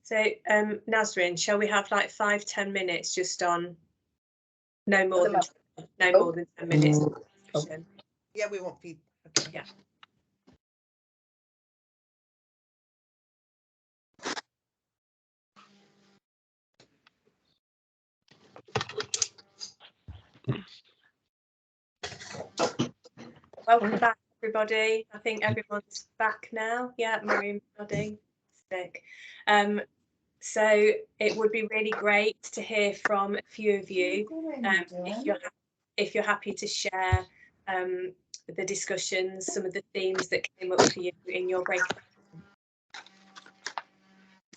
So, Nazrin, shall we have like 5-10 minutes just on no more than 10 minutes? Yeah, we want feedback. Okay. Yeah. Welcome back, everybody. I think everyone's back now. Yeah, Miriam nodding. Sick. So it would be really great to hear from a few of you. If you're happy to share the discussions, some of the themes that came up for you in your break.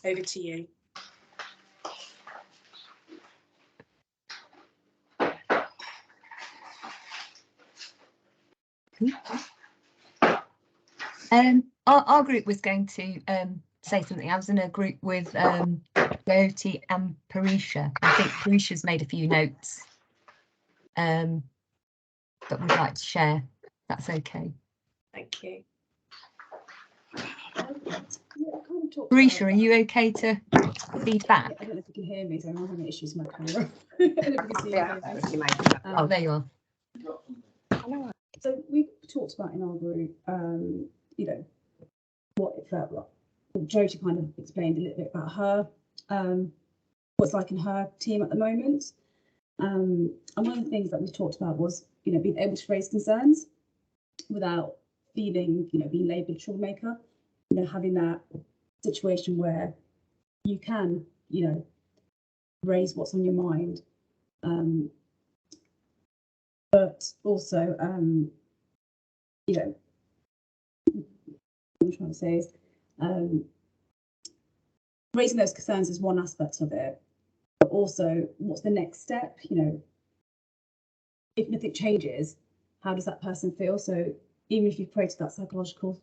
Over to you. Our group was going to say something. I was in a group with Jyoti and Parisha. I think Parisha's made a few notes that we'd like to share. That's okay. Thank you. Parisha, are you okay to feed back? I don't know if you can hear me, so I'm having issues with my camera. Oh, there you are. So we talked about in our group, you know, what it felt like. Jyoti kind of explained a little bit about her, what's like in her team at the moment. And one of the things that we talked about was, you know, being able to raise concerns without feeling, you know, being labelled troublemaker. You know, having that situation where you can, you know, raise what's on your mind, but also, you know, what I'm trying to say is raising those concerns is one aspect of it, but also what's the next step? You know, if nothing changes, how does that person feel? So even if you've created that psychological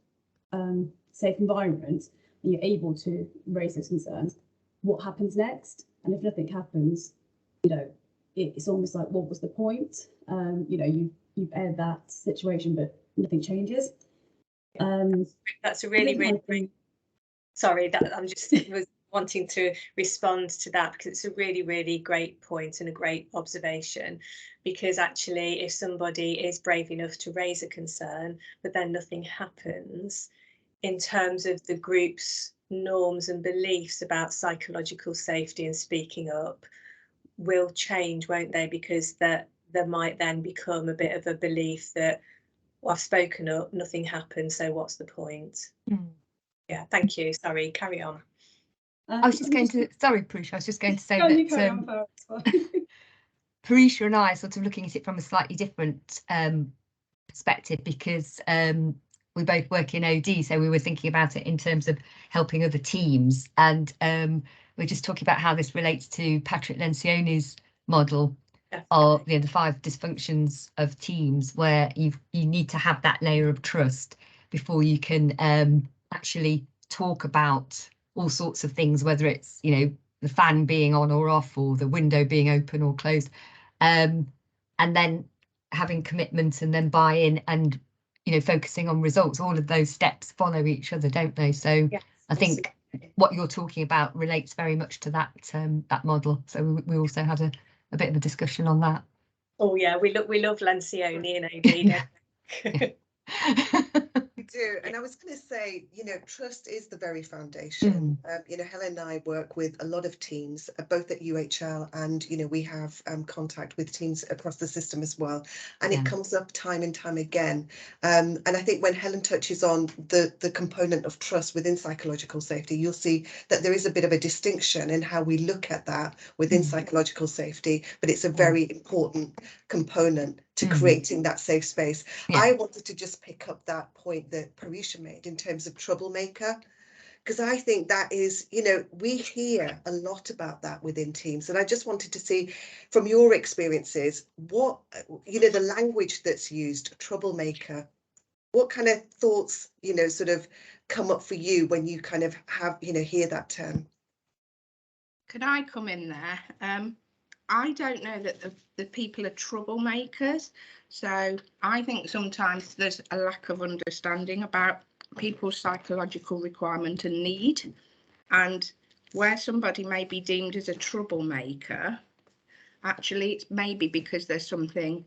safe environment and you're able to raise those concerns, what happens next? And if nothing happens, you know, it's almost like, what was the point? You know, you've aired that situation, but nothing changes. That's a really sorry, that I'm just was wanting to respond to that, because it's a really great point and a great observation. Because actually, if somebody is brave enough to raise a concern, but then nothing happens, in terms of the group's norms and beliefs about psychological safety and speaking up, will change, won't they? Because there might then become a bit of a belief that, well, I've spoken up, nothing happened, so what's the point? Yeah, thank you. Sorry, carry on. I was just going to, sorry, Parisha, I was just going to say that Parisha and I are sort of looking at it from a slightly different perspective, because we both work in OD, so we were thinking about it in terms of helping other teams, and we're just talking about how this relates to Patrick Lencioni's model of, you know, the 5 dysfunctions of teams, where you need to have that layer of trust before you can actually talk about all sorts of things, whether it's, you know, the fan being on or off, or the window being open or closed, and then having commitment and then buy-in, and, you know, focusing on results. All of those steps follow each other, don't they? So yes, I think what you're talking about relates very much to that that model. So we also had a bit of a discussion on that. Oh yeah, we love Lencioni and OD, don't we? We do. And I was going to say, you know, trust is the very foundation. You know, Helen and I work with a lot of teams, both at UHL, and, you know, we have contact with teams across the system as well. And it comes up time and time again. And I think when Helen touches on the component of trust within psychological safety, you'll see that there is a bit of a distinction in how we look at that within psychological safety, but it's a very important component to creating that safe space. I wanted to just pick up that point that Parisha made in terms of troublemaker, because I think that is, you know, we hear a lot about that within teams. And I just wanted to see from your experiences, what, you know, the language that's used, troublemaker, what kind of thoughts, you know, sort of come up for you when you kind of have, you know, hear that term? Could I come in there? I don't know that the people are troublemakers. So I think sometimes there's a lack of understanding about people's psychological requirement and need. And where somebody may be deemed as a troublemaker, actually it's maybe because there's something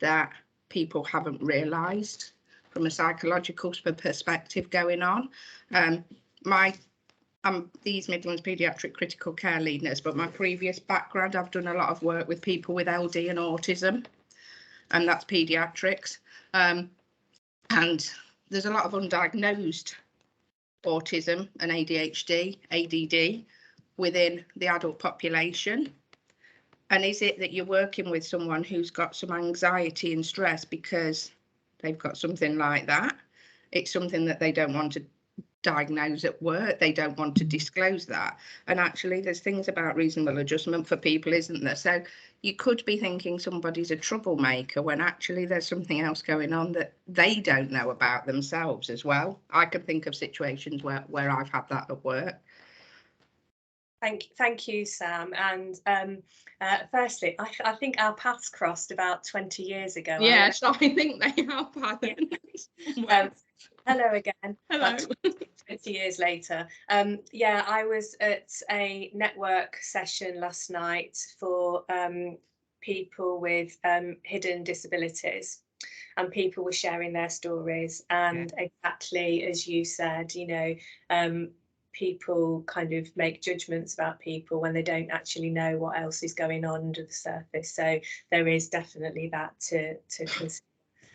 that people haven't realised from a psychological perspective going on. I'm these Midlands Paediatric Critical Care Lead nurse, but my previous background, I've done a lot of work with people with LD and autism, and that's paediatrics. And there's a lot of undiagnosed autism and ADHD, ADD within the adult population. And is it that you're working with someone who's got some anxiety and stress because they've got something like that? It's something that they don't want to diagnose at work. They don't want to disclose that. And actually, there's things about reasonable adjustment for people, isn't there? So you could be thinking somebody's a troublemaker when actually there's something else going on that they don't know about themselves as well. I can think of situations where I've had that at work. Thank you, Sam. And firstly, I think our paths crossed about 20 years ago. Yes, I think they have. Yeah. Hello again. Hello. 20 years later. Yeah, I was at a network session last night for people with hidden disabilities, and people were sharing their stories. And exactly as you said, you know, people kind of make judgments about people when they don't actually know what else is going on under the surface. So there is definitely that to consider.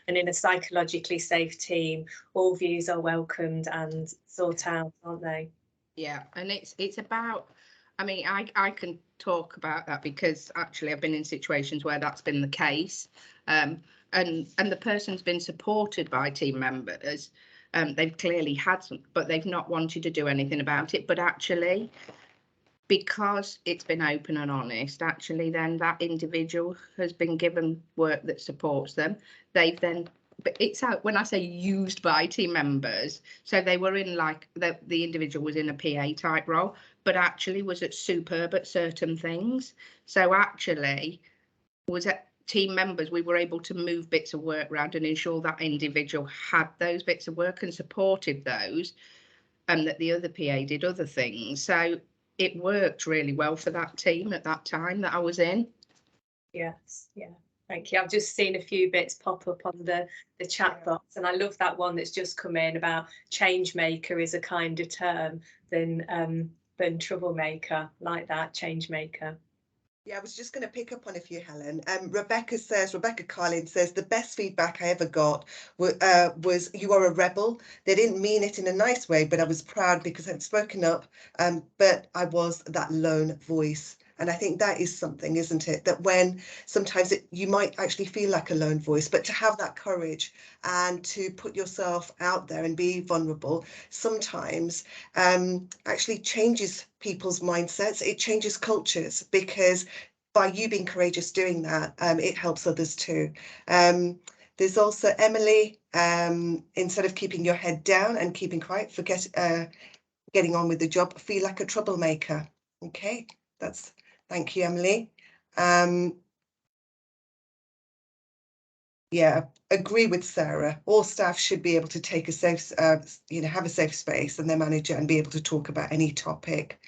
And in a psychologically safe team, all views are welcomed and sought out, aren't they? Yeah, and it's about, I mean, I can talk about that because actually I've been in situations where that's been the case, and the person's been supported by team members. They've clearly had some, but they've not wanted to do anything about it. But actually, because it's been open and honest, actually then that individual has been given work that supports them. They've then, but it's out, when I say used by team members, so they were in like, the individual was in a PA type role, but actually was superb at certain things. So actually was at team members, we were able to move bits of work around and ensure that individual had those bits of work and supported those, and that the other PA did other things. So it worked really well for that team at that time that I was in. Yes, yeah, thank you. I've just seen a few bits pop up on the chat box, and I love that one that's just come in about change maker is a kinder term than troublemaker, like that, change maker. Yeah, I was just going to pick up on a few, Helen. Rebecca Carlin says, the best feedback I ever got was you are a rebel. They didn't mean it in a nice way, but I was proud because I'd spoken up, but I was that lone voice. And I think that is something, isn't it? That when sometimes you might actually feel like a lone voice, but to have that courage and to put yourself out there and be vulnerable sometimes actually changes people's mindsets. It changes cultures, because by you being courageous doing that, it helps others too. There's also Emily, instead of keeping your head down and keeping quiet, getting on with the job, feel like a troublemaker. Okay, thank you, Emily. Yeah, agree with Sarah. All staff should be able to take a safe, have a safe space, and their manager, and be able to talk about any topic.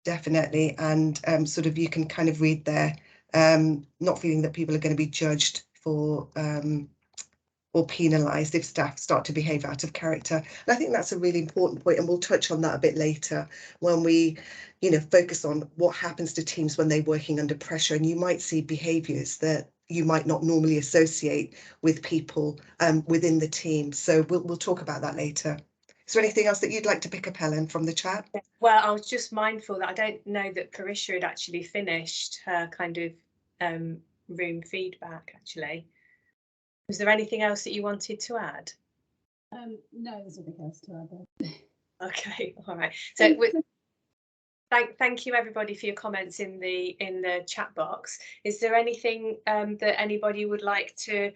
Definitely, and sort of you can kind of read there, not feeling that people are going to be judged for or penalised if staff start to behave out of character. And I think that's a really important point, and we'll touch on that a bit later when we, focus on what happens to teams when they're working under pressure. And you might see behaviours that you might not normally associate with people within the team. So we'll talk about that later. Is there anything else that you'd like to pick up, Helen, from the chat? Well, I was just mindful that I don't know that Parisha had actually finished her kind of room feedback, actually. Was there anything else that you wanted to add? No, there's nothing else to add. Okay, all right. So thank you everybody for your comments in the chat box. Is there anything that anybody would like to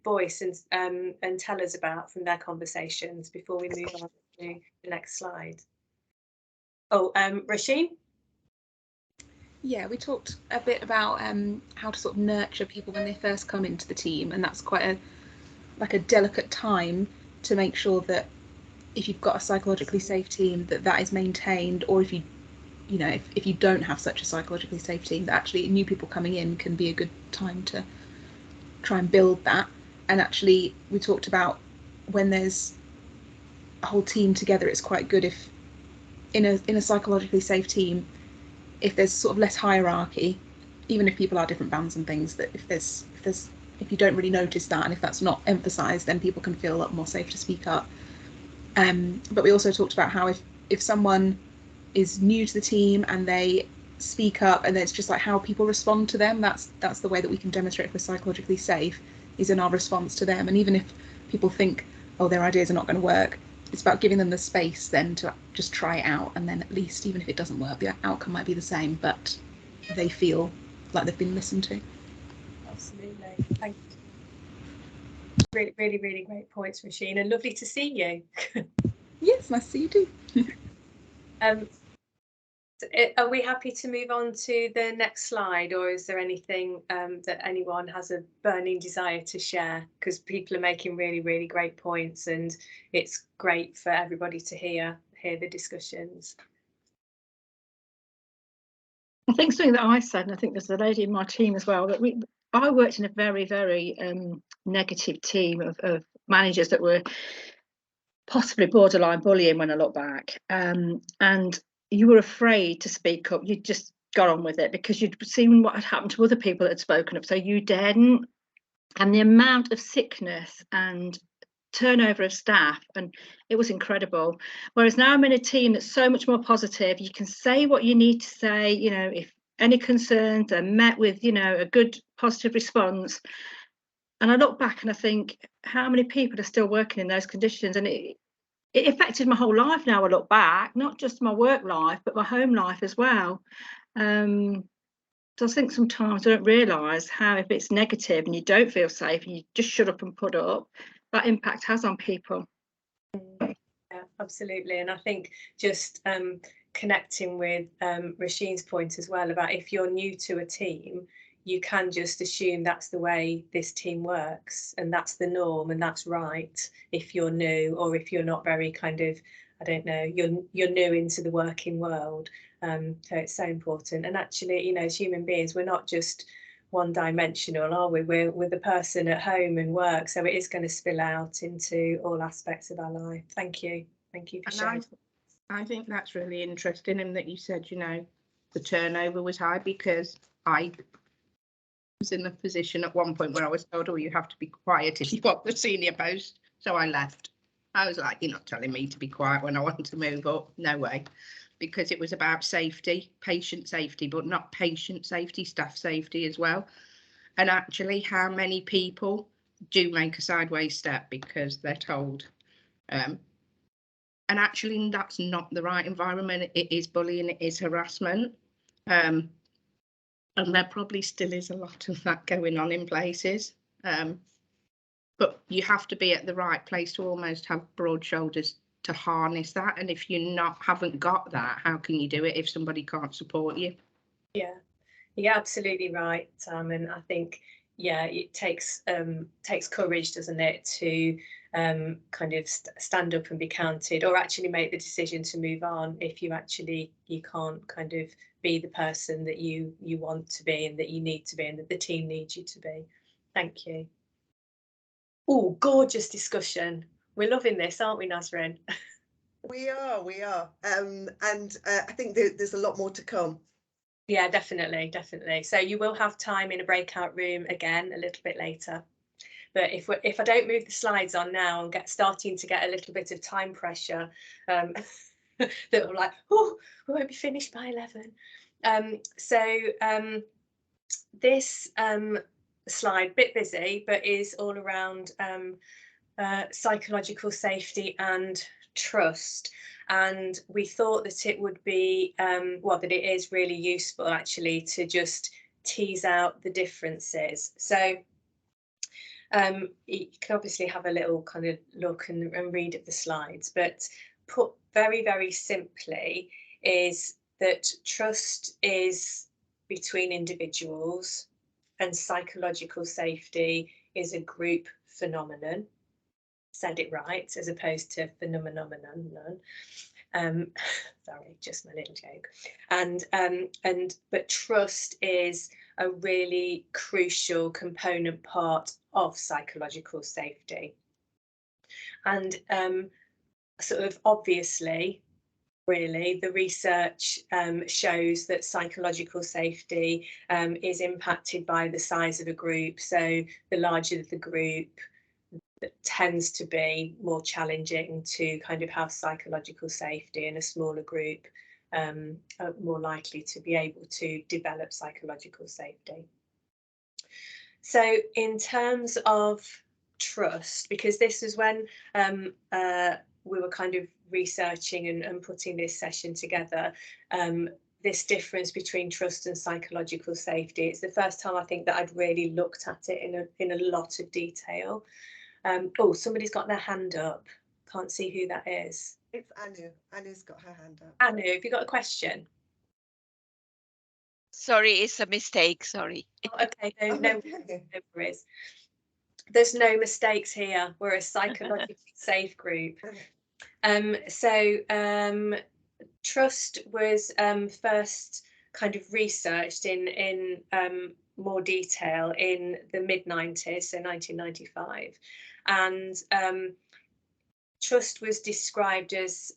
voice and tell us about from their conversations before we move on to the next slide? Oh, Roisin? Yeah, we talked a bit about how to sort of nurture people when they first come into the team, and that's quite a delicate time to make sure that if you've got a psychologically safe team, that is maintained, or if you know, if you don't have such a psychologically safe team, that actually new people coming in can be a good time to try and build that. And actually, we talked about when there's a whole team together, it's quite good if in a psychologically safe team, if there's sort of less hierarchy, even if people are different bands and things, that if you don't really notice that, and if that's not emphasized, then people can feel a lot more safe to speak up. But we also talked about how if someone is new to the team and they speak up, and it's just like how people respond to them, that's the way that we can demonstrate if we're psychologically safe, is in our response to them. And even if people think, oh, their ideas are not going to work, it's about giving them the space then to just try it out, and then at least, even if it doesn't work, the outcome might be the same, but they feel like they've been listened to. Absolutely. Thank you. Really, really, really great points, Roisin, and lovely to see you. Yes, nice to see you too. Are we happy to move on to the next slide, or is there anything that anyone has a burning desire to share? Because people are making really, really great points, and it's great for everybody to hear the discussions. I think something that I said, and I think there's a lady in my team as well, that I worked in a very, very negative team of managers that were possibly borderline bullying when I look back, and you were afraid to speak up. You just got on with it because you'd seen what had happened to other people that had spoken up, so you daren't. And the amount of sickness and turnover of staff, and it was incredible. Whereas now I'm in a team that's so much more positive. You can say what you need to say, you know, if any concerns are met with, you know, a good positive response. And I look back and I think, how many people are still working in those conditions? And it affected my whole life. Now I look back, not just my work life, but my home life as well. So I think sometimes I don't realise how, if it's negative and you don't feel safe and you just shut up and put up, that impact has on people. Yeah, absolutely. And I think just connecting with Roisin's point as well about if you're new to a team, you can just assume that's the way this team works and that's the norm and that's right if you're new, or if you're not very kind of, I don't know, you're new into the working world. So it's so important. And actually, you know, as human beings, we're not just one-dimensional, are we? We're the person at home and work, so it is going to spill out into all aspects of our life. Thank you for sharing. I think that's really interesting, and that you said, you know, the turnover was high, because I was in the position at one point where I was told, oh, you have to be quiet if you want the senior post, so I left. I was like, you're not telling me to be quiet when I want to move up, no way. Because it was about safety, patient safety, but not patient safety, staff safety as well. And actually, how many people do make a sideways step because they're told? And actually, that's not the right environment. It is bullying, it is harassment. And there probably still is a lot of that going on in places. But you have to be at the right place to almost have broad shoulders to harness that. And if you haven't got that, how can you do it if somebody can't support you? Yeah, you're absolutely right, and I think, yeah, it takes courage, doesn't it, to kind of stand up and be counted, or actually make the decision to move on if you can't kind of be the person that you want to be and that you need to be and that the team needs you to be. Thank you. Oh, gorgeous discussion. We're loving this, aren't we, Nazrin? We are. And I think there's a lot more to come. Yeah, definitely. So you will have time in a breakout room again a little bit later. But if I don't move the slides on now and starting to get a little bit of time pressure, that I'm like, oh, we won't be finished by 11. This slide, bit busy, but is all around psychological safety and trust. And we thought that it would be, that it is really useful actually to just tease out the differences. So you can obviously have a little kind of look and read at the slides, but put very, very simply is that trust is between individuals and psychological safety is a group phenomenon. said it right, as opposed to phenomenon. Sorry, just my little joke. But trust is a really crucial component part of psychological safety. And sort of obviously, really, the research shows that psychological safety is impacted by the size of a group. So the larger the group, it tends to be more challenging to kind of have psychological safety, and a smaller group are more likely to be able to develop psychological safety. So in terms of trust, because this is when we were kind of researching and putting this session together, this difference between trust and psychological safety. It's the first time I think that I'd really looked at it in a lot of detail. Oh, somebody's got their hand up. Can't see who that is. It's Anu. Anu's got her hand up. Anu, have you got a question? Sorry, it's a mistake. Sorry. Oh, okay, no worries. There's no mistakes here. We're a psychologically safe group. Trust was first kind of researched in more detail in the mid-90s, so 1995, and trust was described as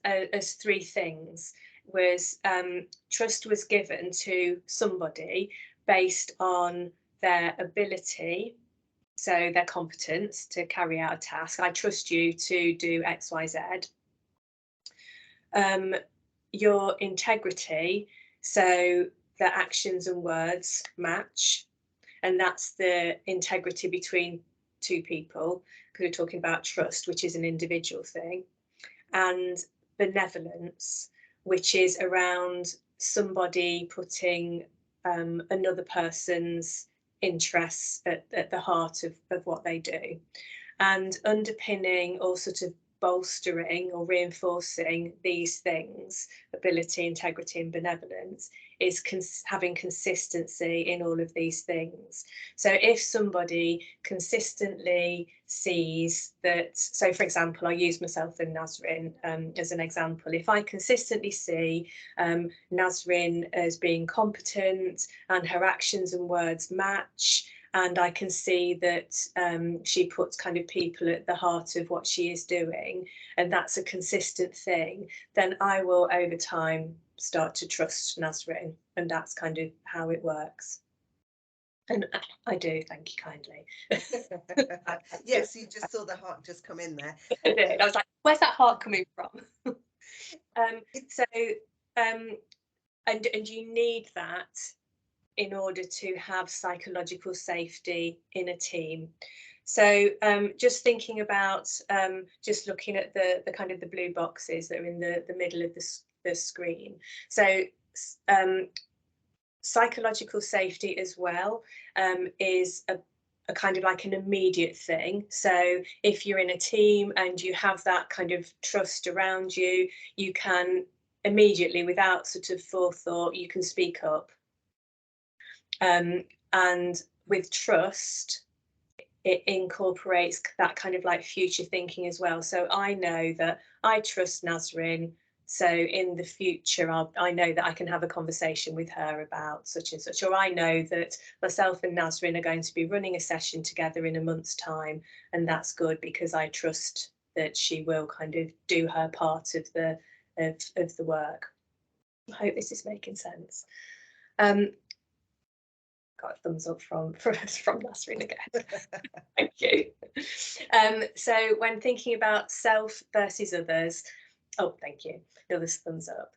three things. Trust was given to somebody based on their ability, so their competence to carry out a task. I trust you to do X, Y, Z. Your integrity, so the actions and words match, and that's the integrity between two people, because we're talking about trust, which is an individual thing, and benevolence, which is around somebody putting another person's interests at the heart of what they do, and underpinning or sort of bolstering or reinforcing these things, ability, integrity and benevolence, is having consistency in all of these things. So if somebody consistently sees that, so for example, I use myself and Nazrin as an example. If I consistently see Nazrin as being competent and her actions and words match, and I can see that she puts kind of people at the heart of what she is doing, and that's a consistent thing, then I will over time start to trust Nazrin, and that's kind of how it works. And I do, thank you kindly. Yes, you just saw the heart just come in there. I did. I was like, where's that heart coming from? And you need that in order to have psychological safety in a team. So just thinking about, just looking at the kind of the blue boxes that are in the middle of the screen. So psychological safety as well is a kind of like an immediate thing. So if you're in a team and you have that kind of trust around you, you can immediately, without sort of forethought, you can speak up. And with trust, it incorporates that kind of like future thinking as well. So I know that I trust Nazrin, so in the future I know that I can have a conversation with her about such and such, or I know that myself and Nazrin are going to be running a session together in a month's time, and that's good because I trust that she will kind of do her part of the work. I hope this is making sense. Got a thumbs up from Nazrin again. Thank you. So when thinking about self versus others, oh, thank you. Another thumbs up.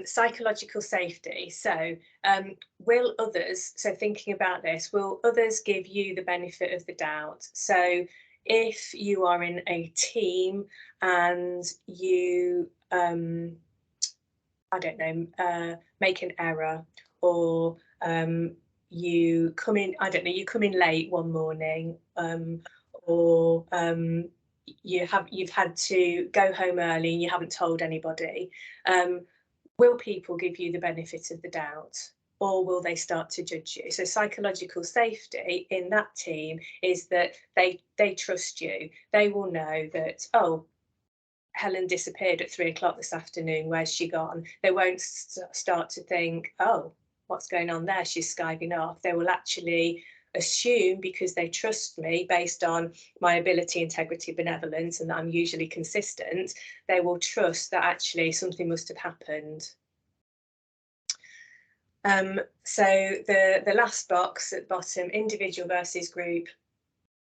Psychological safety. So will others, so thinking about this, will others give you the benefit of the doubt? So if you are in a team and you, I don't know, make an error, or you come in, I don't know, you come in late one morning, or you've had to go home early and you haven't told anybody, will people give you the benefit of the doubt? or will they start to judge you? So psychological safety in that team is that they trust you. They will know that, oh, Helen disappeared at 3 o'clock this afternoon, where's she gone? They won't start to think, oh, what's going on there? She's skiving off. They will actually assume, because they trust me based on my ability, integrity, benevolence, and that I'm usually consistent, they will trust that actually something must have happened. So the last box at the bottom, individual versus group.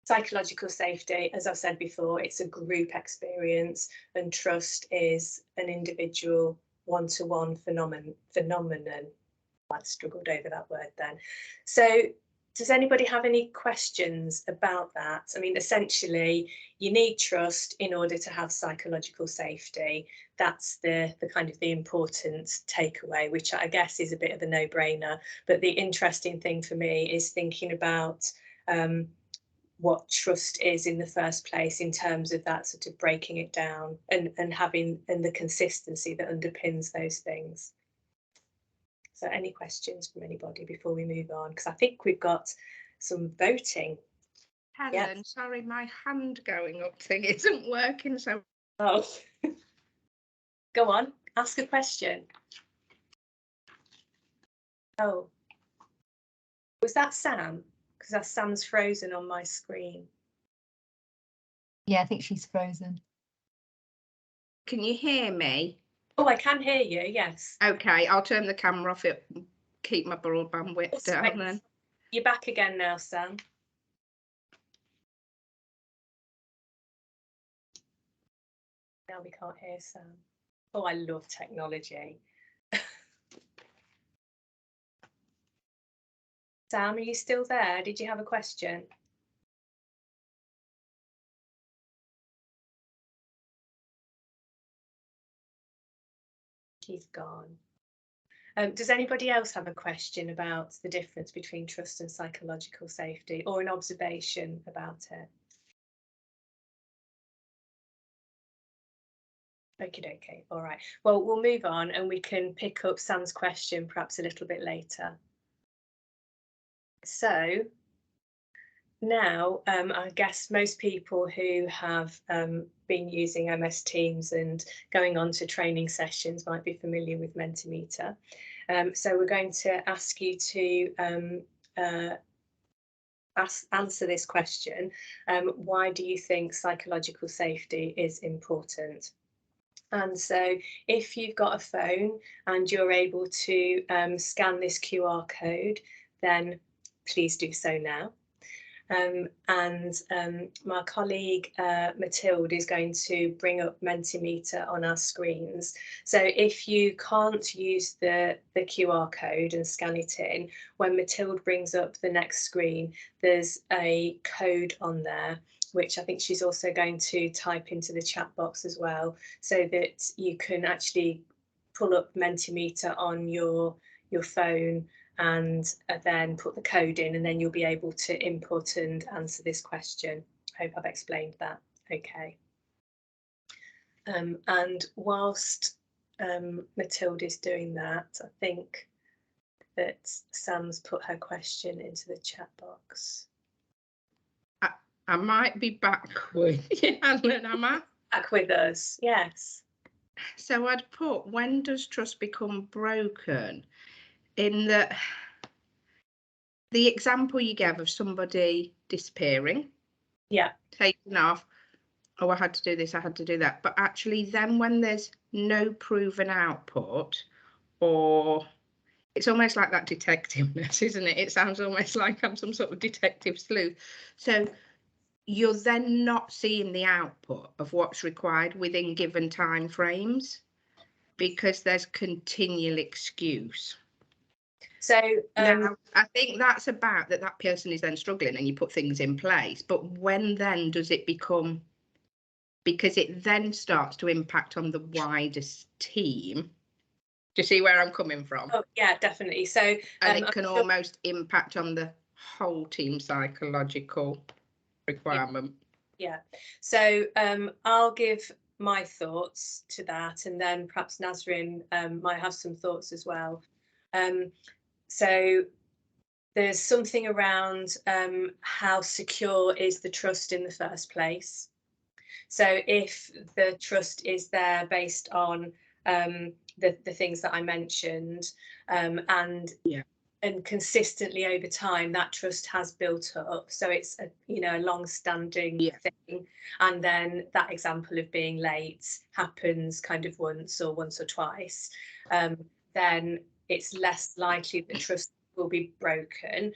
Psychological safety, as I've said before, it's a group experience, and trust is an individual one-to-one phenomenon. I struggled over that word then. So does anybody have any questions about that? I mean, essentially, you need trust in order to have psychological safety. That's the kind of the important takeaway, which I guess is a bit of a no-brainer. But the interesting thing for me is thinking about what trust is in the first place, in terms of that sort of breaking it down and having the consistency that underpins those things. So any questions from anybody before we move on? Because I think we've got some voting. Helen, Yes. sorry, my hand going up thing isn't working. So oh. Go on, ask a question. Oh, was that Sam? Because Sam's frozen on my screen. Yeah, I think she's frozen. Can you hear me? Oh, I can hear you, yes. Okay, I'll turn the camera off, it keep my broadband width down then. You're back again now, Sam. Now we can't hear Sam. Oh, I love technology. Sam, are you still there? Did you have a question? He's gone. Does anybody else have a question about the difference between trust and psychological safety, or an observation about it? Okay, all right. Well, we'll move on and we can pick up Sam's question perhaps a little bit later. So now, I guess most people who have been using MS Teams and going on to training sessions might be familiar with Mentimeter. So we're going to ask you to answer this question. Why do you think psychological safety is important? And so if you've got a phone and you're able to scan this QR code, then please do so now. My colleague Matilde is going to bring up Mentimeter on our screens. So if you can't use the QR code and scan it in, when Matilde brings up the next screen, there's a code on there, which I think she's also going to type into the chat box as well, so that you can actually pull up Mentimeter on your phone and then put the code in, and then you'll be able to input and answer this question. Hope I've explained that okay. And whilst Matilde is doing that, I think that Sam's put her question into the chat box. I might be back with you, Helen, am I? Back with us, yes. So I'd put, when does trust become broken? In the example you gave of somebody disappearing, yeah, taken off, oh, I had to do this, I had to do that. But actually then when there's no proven output, or it's almost like that detectiveness, isn't it? It sounds almost like I'm some sort of detective sleuth. So you're then not seeing the output of what's required within given time frames, because there's continual excuse. So now, I think that's about that person is then struggling, and you put things in place. But when then does it become, because it then starts to impact on the widest team? Do you see where I'm coming from? Oh yeah, definitely. So and it can almost impact on the whole team psychological requirement. Yeah. So I'll give my thoughts to that, and then perhaps Nazrin might have some thoughts as well. So there's something around how secure is the trust in the first place. So if the trust is there based on the things that I mentioned, and consistently over time that trust has built up, so it's a a long-standing thing, and then that example of being late happens kind of once or twice, then it's less likely that trust will be broken.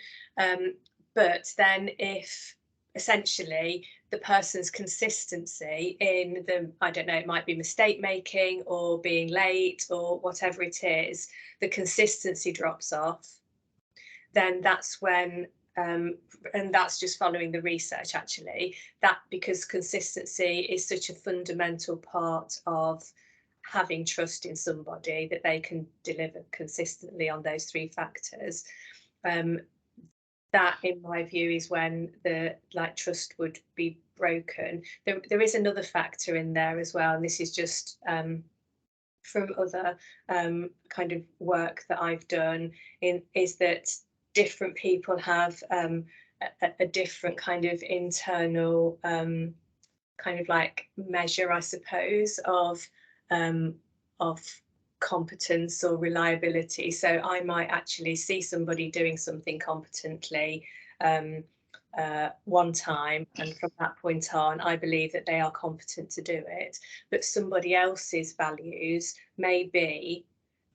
But then if essentially the person's consistency in the, I don't know, it might be mistake making or being late or whatever it is, the consistency drops off, then that's when, and that's just following the research actually, that because consistency is such a fundamental part of having trust in somebody that they can deliver consistently on those three factors, that in my view is when the trust would be broken. There is another factor in there as well, and this is just from other kind of work that I've done, is that different people have a different kind of internal kind of like measure, I suppose, of competence or reliability. So I might actually see somebody doing something competently one time, and from that point on I believe that they are competent to do it, but somebody else's values may be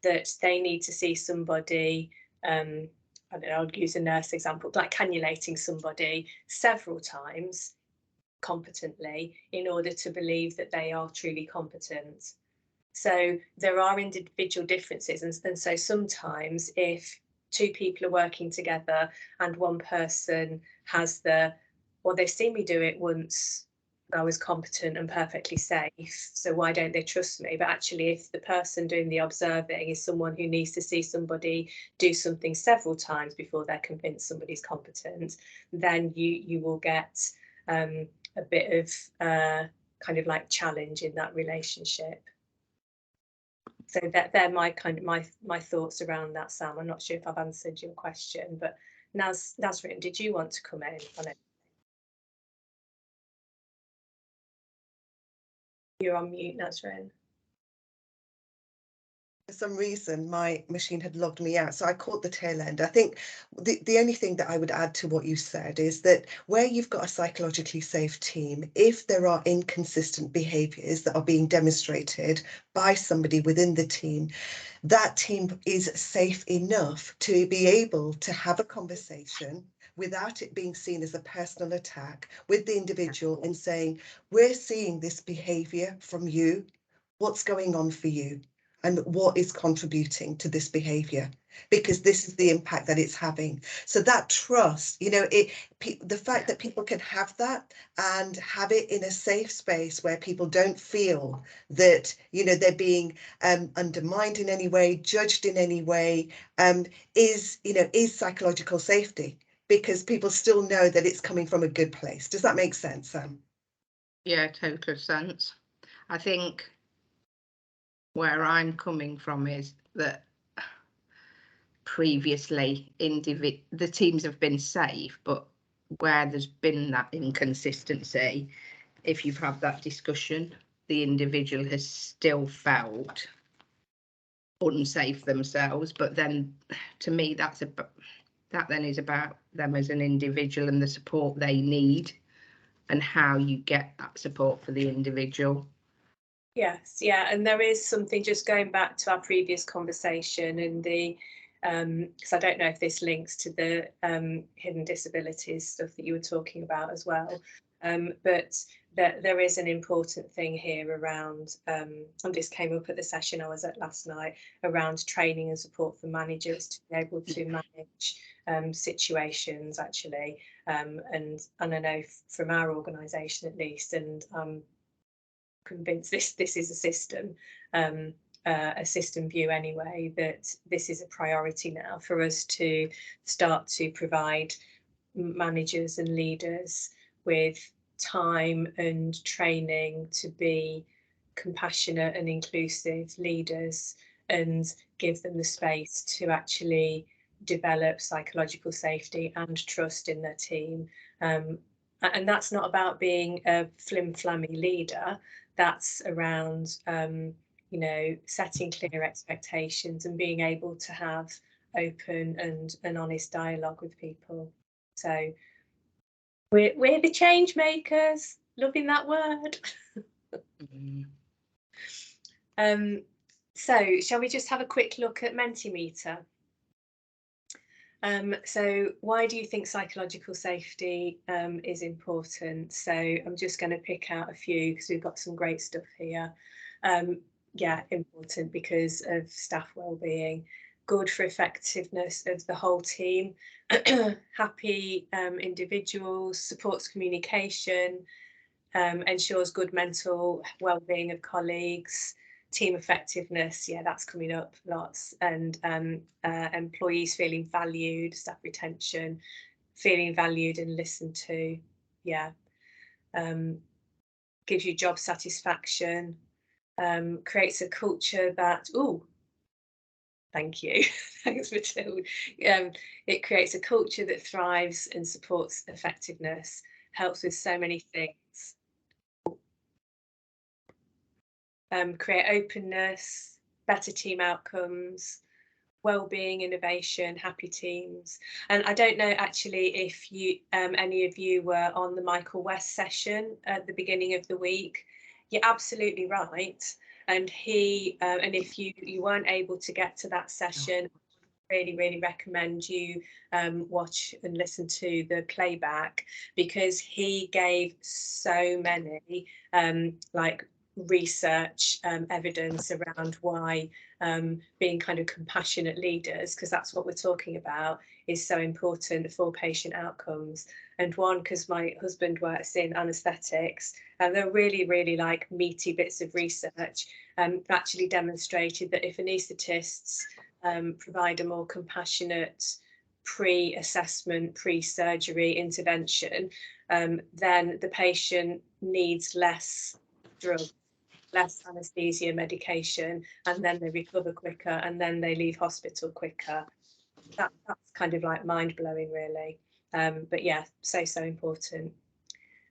that they need to see somebody, I don't know, I'll use a nurse example, like cannulating somebody several times competently in order to believe that they are truly competent. So there are individual differences, and so sometimes if two people are working together and one person has well, they've seen me do it once, I was competent and perfectly safe, so why don't they trust me? But actually, if the person doing the observing is someone who needs to see somebody do something several times before they're convinced somebody's competent, then you will get a bit of kind of like challenge in that relationship. So they're my kind of my thoughts around that, Sam. I'm not sure if I've answered your question, but Nasrin, did you want to come in on it? You're on mute, Nasrin. For some reason, my machine had logged me out, so I caught the tail end. I think the only thing that I would add to what you said is that where you've got a psychologically safe team, if there are inconsistent behaviours that are being demonstrated by somebody within the team, that team is safe enough to be able to have a conversation without it being seen as a personal attack with the individual and saying, we're seeing this behaviour from you, what's going on for you? And what is contributing to this behaviour, because this is the impact that it's having. So that trust, the fact that people can have that and have it in a safe space where people don't feel that, they're being undermined in any way, judged in any way, is psychological safety, because people still know that it's coming from a good place. Does that make sense, Sam? Yeah, total sense. I think where I'm coming from is that previously the teams have been safe, but where there's been that inconsistency, if you've had that discussion, the individual has still felt unsafe themselves. But then to me, that then is about them as an individual and the support they need and how you get that support for the individual. Yes, yeah, and there is something, just going back to our previous conversation and the because I don't know if this links to the hidden disabilities stuff that you were talking about as well, but there is an important thing here around, and this came up at the session I was at last night, around training and support for managers to be able to manage situations actually, and I know from our organisation at least, and convinced this is a system view anyway, that this is a priority now for us to start to provide managers and leaders with time and training to be compassionate and inclusive leaders, and give them the space to actually develop psychological safety and trust in their team. And that's not about being a flim-flammy leader. That's around, you know, setting clear expectations and being able to have open and honest dialogue with people. So we're the change makers. Loving that word. So shall we just have a quick look at Mentimeter? So why do you think psychological safety is important? So I'm just going to pick out a few because we've got some great stuff here. Yeah, important because of staff well-being, good for effectiveness of the whole team, happy individuals, supports communication, ensures good mental well-being of colleagues, team effectiveness, yeah, that's coming up lots, and employees feeling valued, staff retention, feeling valued and listened to, yeah, gives you job satisfaction, creates a culture that, oh, thank you, thanks Matilda, it creates a culture that thrives and supports effectiveness, helps with so many things. Create openness, better team outcomes, well-being, innovation, happy teams. And I don't know actually if you any of you were on the Michael West session at the beginning of the week. You're absolutely right. And he and if you weren't able to get to that session, really recommend you watch and listen to the playback, because he gave so many like research evidence around why being kind of compassionate leaders, because that's what we're talking about, is so important for patient outcomes. And one, because my husband works in anaesthetics, and they're really like meaty bits of research actually demonstrated that if anaesthetists provide a more compassionate pre-assessment, pre-surgery intervention, then the patient needs less drug, less anaesthesia medication, and then they recover quicker, and then they leave hospital quicker. That's kind of like mind-blowing, really. But yeah, so important.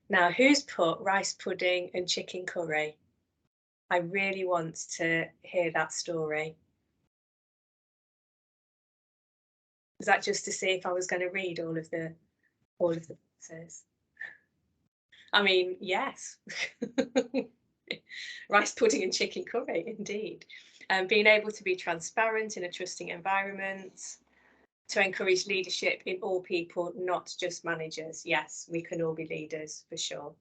Now, who's put rice pudding and chicken curry? I really want to hear that story. Was that just to see if I was going to read all of the boxes? I mean, yes. Rice pudding and chicken curry, indeed. Being able to be transparent in a trusting environment, to encourage leadership in all people, not just managers. Yes, we can all be leaders for sure.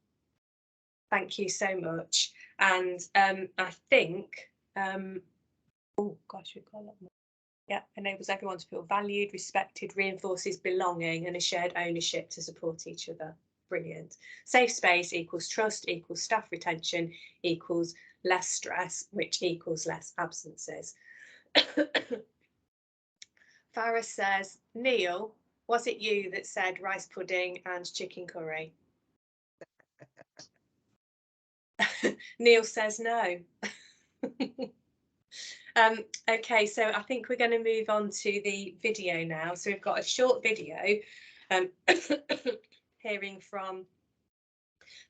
Thank you so much. And I think, oh gosh, we've got a lot more. Yeah, enables everyone to feel valued, respected, reinforces belonging and a shared ownership to support each other. Brilliant. Safe space equals trust, equals staff retention, equals less stress, which equals less absences. Farah says, Neil, was it you that said rice pudding and chicken curry? Neil says no. Okay, so I think we're going to move on to the video now. So we've got a short video hearing from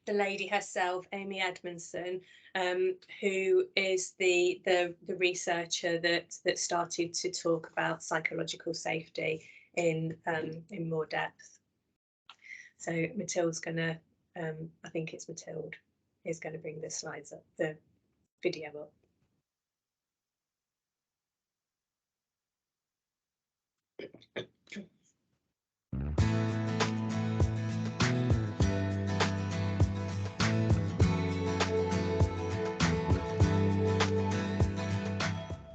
the lady herself, Amy Edmondson, who is the researcher that started to talk about psychological safety in more depth. So Matilda's going to, I think it's Matilda, is going to bring the slides up, the video up.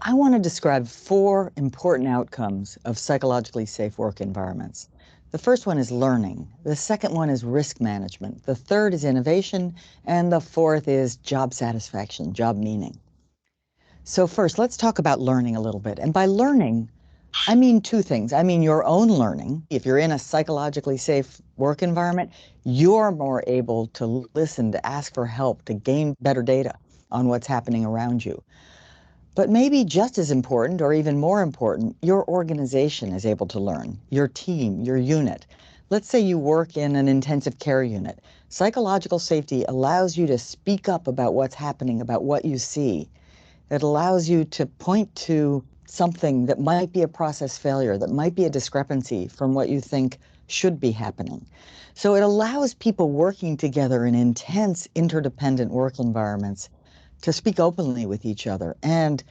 I want to describe 4 important outcomes of psychologically safe work environments. The first one is learning. The second one is risk management. The third is innovation. And the fourth is job satisfaction, job meaning. So first, let's talk about learning a little bit. And by learning, I mean 2 things. I mean your own learning. If you're in a psychologically safe work environment, you're more able to listen, to ask for help, to gain better data on what's happening around you. But maybe just as important, or even more important, your organization is able to learn, your team, your unit. Let's say you work in an intensive care unit. Psychological safety allows you to speak up about what's happening, about what you see. It allows you to point to something that might be a process failure, that might be a discrepancy from what you think should be happening. So it allows people working together in intense interdependent work environments to speak openly with each other, and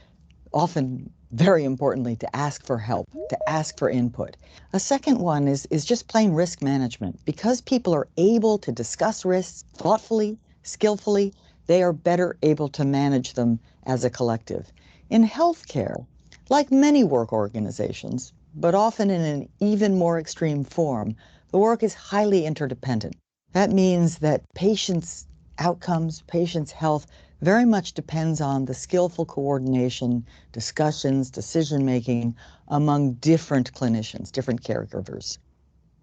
often, very importantly, to ask for help, to ask for input. A second one is just plain risk management. Because people are able to discuss risks thoughtfully, skillfully, they are better able to manage them as a collective. In healthcare, like many work organizations, but often in an even more extreme form, the work is highly interdependent. That means that patients' outcomes, patients' health, very much depends on the skillful coordination, discussions, decision-making among different clinicians, different caregivers.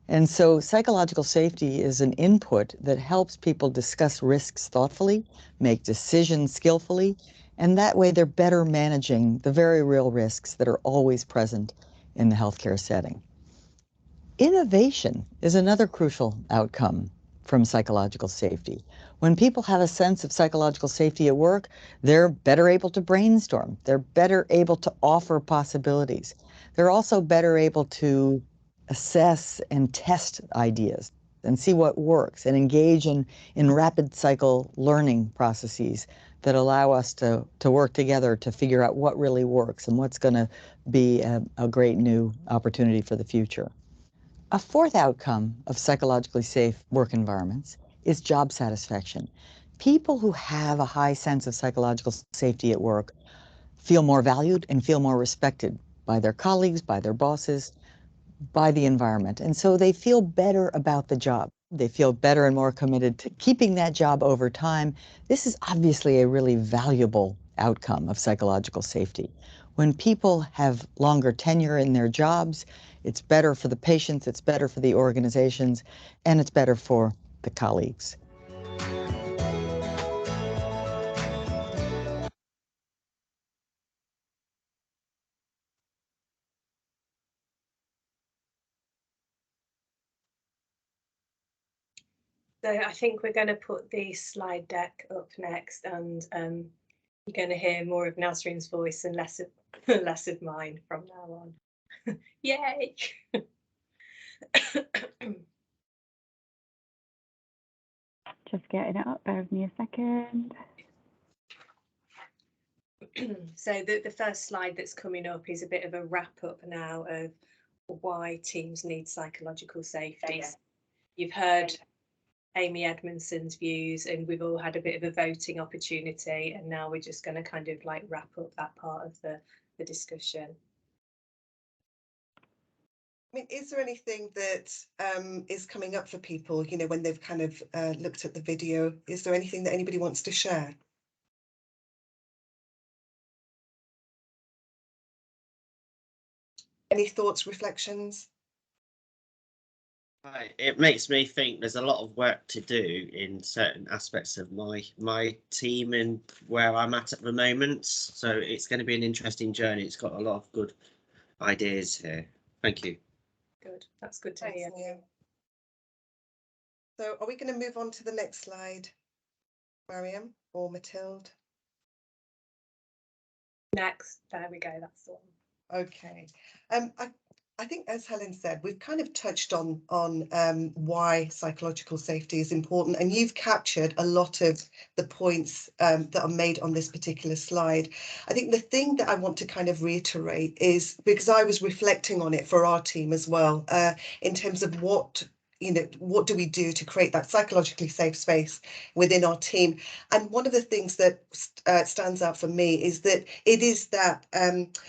And so psychological safety is an input that helps people discuss risks thoughtfully, make decisions skillfully, and that way they're better managing the very real risks that are always present in the healthcare setting. Innovation is another crucial outcome from psychological safety. When people have a sense of psychological safety at work, they're better able to brainstorm. They're better able to offer possibilities. They're also better able to assess and test ideas and see what works and engage in rapid cycle learning processes that allow us to work together to figure out what really works and what's going to be a great new opportunity for the future. A fourth outcome of psychologically safe work environments is job satisfaction. People who have a high sense of psychological safety at work feel more valued and feel more respected by their colleagues, by their bosses, by the environment. And so they feel better about the job. They feel better and more committed to keeping that job over time. This is obviously a really valuable outcome of psychological safety. When people have longer tenure in their jobs, it's better for the patients, it's better for the organizations, and it's better for the colleagues. So I think we're going to put the slide deck up next, and you're going to hear more of Nasreen's voice and less of mine from now on. Yay! Just getting it up, bear with me a second. So the first slide that's coming up is a bit of a wrap up now of why teams need psychological safety. You've heard Amy Edmondson's views, and we've all had a bit of a voting opportunity, and now we're just going to kind of like wrap up that part of the discussion. I mean, is there anything that is coming up for people, you know, when they've kind of looked at the video? Is there anything that anybody wants to share? Any thoughts, reflections? It makes me think there's a lot of work to do in certain aspects of my team and where I'm at the moment. So it's going to be an interesting journey. It's got a lot of good ideas here. Thank you. Good. That's good to hear. So are we going to move on to the next slide, Mariam or Mathilde? Next. There we go. That's the one. Okay. I think, as Helen said, we've kind of touched on why psychological safety is important, and you've captured a lot of the points that are made on this particular slide. I think the thing that I want to kind of reiterate is, because I was reflecting on it for our team as well, in terms of what do we do to create that psychologically safe space within our team? And one of the things that stands out for me is that it is that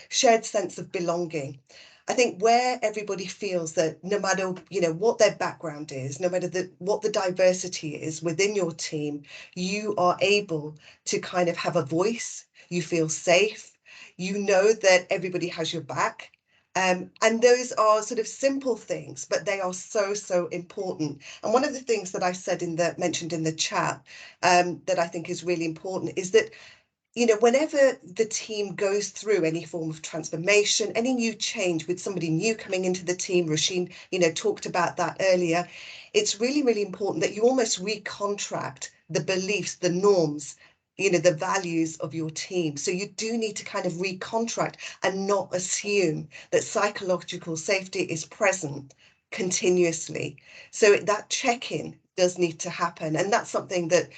shared sense of belonging. I think where everybody feels that no matter, what their background is, no matter what the diversity is within your team, you are able to kind of have a voice, you feel safe, you know that everybody has your back. And those are sort of simple things, but they are so, so important. And one of the things that I said mentioned in the chat that I think is really important is that you know, whenever the team goes through any form of transformation, any new change with somebody new coming into the team, Roisin, you know, talked about that earlier, it's really, really important that you almost recontract the beliefs, the norms, you know, the values of your team. So you do need to kind of recontract and not assume that psychological safety is present continuously. So that check-in does need to happen, and that's something that